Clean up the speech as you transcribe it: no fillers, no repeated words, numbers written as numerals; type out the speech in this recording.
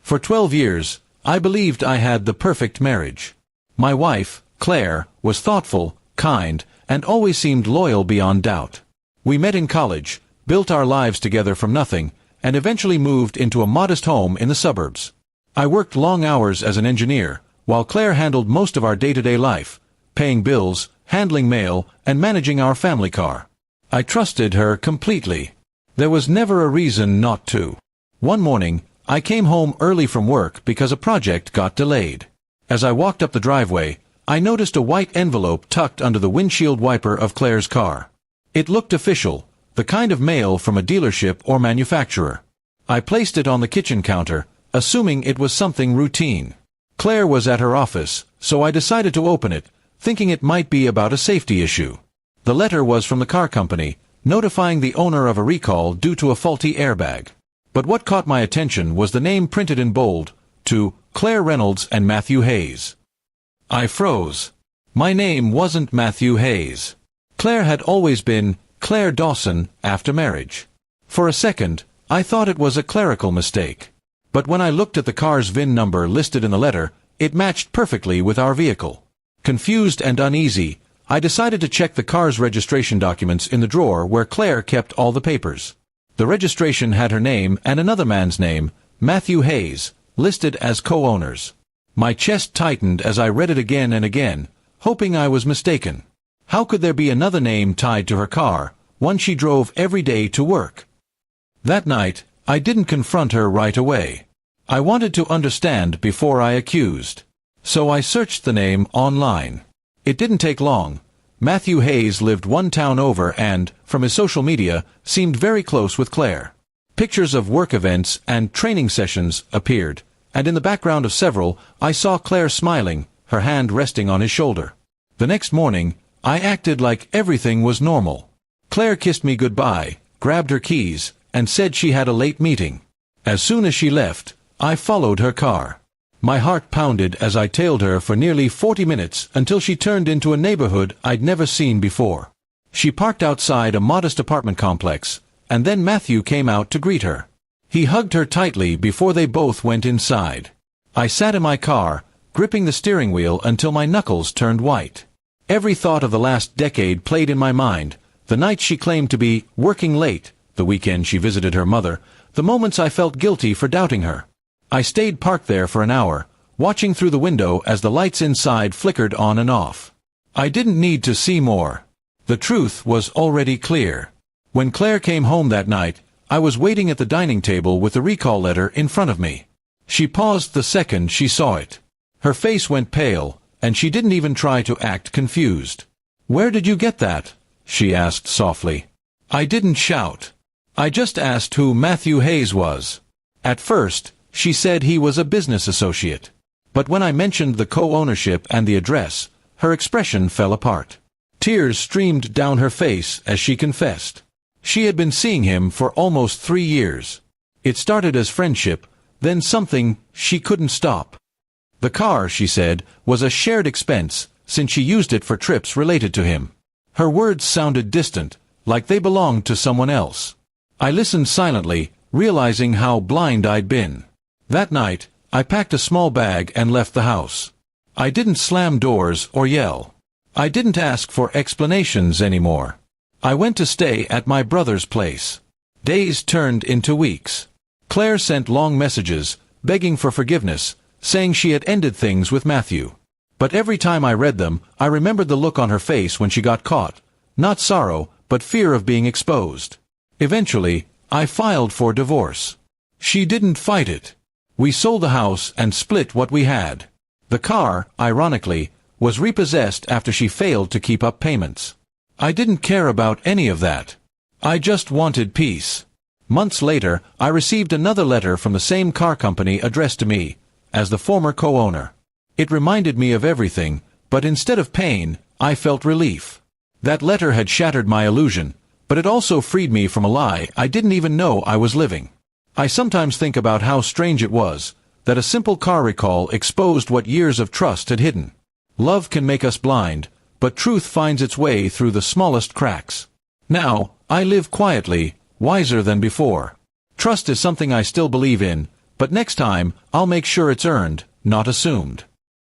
For 12 years, I believed I had the perfect marriage. My wife, Claire, was thoughtful, kind, and always seemed loyal beyond doubt. We met in college, built our lives together from nothing, and eventually moved into a modest home in the suburbs. I worked long hours as an engineer, while Claire handled most of our day-to-day life, paying bills, handling mail, and managing our family car. I trusted her completely. There was never a reason not to. One morning, I came home early from work because a project got delayed. As I walked up the driveway, I noticed a white envelope tucked under the windshield wiper of Claire's car. It looked official, the kind of mail from a dealership or manufacturer. I placed it on the kitchen counter, assuming it was something routine. Claire was at her office, so I decided to open it, thinking it might be about a safety issue. The letter was from the car company, notifying the owner of a recall due to a faulty airbag. But what caught my attention was the name printed in bold, to Claire Reynolds and Matthew Hayes. I froze. My name wasn't Matthew Hayes. Claire had always been Claire Dawson after marriage. For a second, I thought it was a clerical mistake. But when I looked at the car's VIN number listed in the letter, it matched perfectly with our vehicle. Confused and uneasy, I decided to check the car's registration documents in the drawer where Claire kept all the papers. The registration had her name and another man's name, Matthew Hayes, listed as co-owners. My chest tightened as I read it again and again, hoping I was mistaken. How could there be another name tied to her car, one she drove every day to work? That night, I didn't confront her right away. I wanted to understand before I accused. So I searched the name online. It didn't take long. Matthew Hayes lived one town over and, from his social media, seemed very close with Claire. Pictures of work events and training sessions appeared, and in the background of several, I saw Claire smiling, her hand resting on his shoulder. The next morning, I acted like everything was normal. Claire kissed me goodbye, grabbed her keys, and said she had a late meeting. As soon as she left, I followed her car. My heart pounded as I tailed her for nearly 40 minutes until she turned into a neighborhood I'd never seen before. She parked outside a modest apartment complex, and then Matthew came out to greet her. He hugged her tightly before they both went inside. I sat in my car, gripping the steering wheel until my knuckles turned white. Every thought of the last decade played in my mind, the nights she claimed to be working late, the weekend she visited her mother, the moments I felt guilty for doubting her. I stayed parked there for an hour, watching through the window as the lights inside flickered on and off. I didn't need to see more. The truth was already clear. When Claire came home that night, I was waiting at the dining table with the recall letter in front of me. She paused the second she saw it. Her face went pale, and she didn't even try to act confused. "Where did you get that?" she asked softly. I didn't shout. I just asked who Matthew Hayes was. At first, she said he was a business associate. But when I mentioned the co-ownership and the address, her expression fell apart. Tears streamed down her face as she confessed. She had been seeing him for almost 3 years. It started as friendship, then something she couldn't stop. The car, she said, was a shared expense, since she used it for trips related to him. Her words sounded distant, like they belonged to someone else. I listened silently, realizing how blind I'd been. That night, I packed a small bag and left the house. I didn't slam doors or yell. I didn't ask for explanations anymore. I went to stay at my brother's place. Days turned into weeks. Claire sent long messages, begging for forgiveness, saying she had ended things with Matthew. But every time I read them, I remembered the look on her face when she got caught. Not sorrow, but fear of being exposed. Eventually, I filed for divorce. She didn't fight it. We sold the house and split what we had. The car, ironically, was repossessed after she failed to keep up payments. I didn't care about any of that. I just wanted peace. Months later, I received another letter from the same car company addressed to me, as the former co-owner. It reminded me of everything, but instead of pain, I felt relief. That letter had shattered my illusion, but it also freed me from a lie I didn't even know I was living. I sometimes think about how strange it was, that a simple car recall exposed what years of trust had hidden. Love can make us blind, but truth finds its way through the smallest cracks. Now, I live quietly, wiser than before. Trust is something I still believe in, But next time, I'll make sure it's earned, not assumed.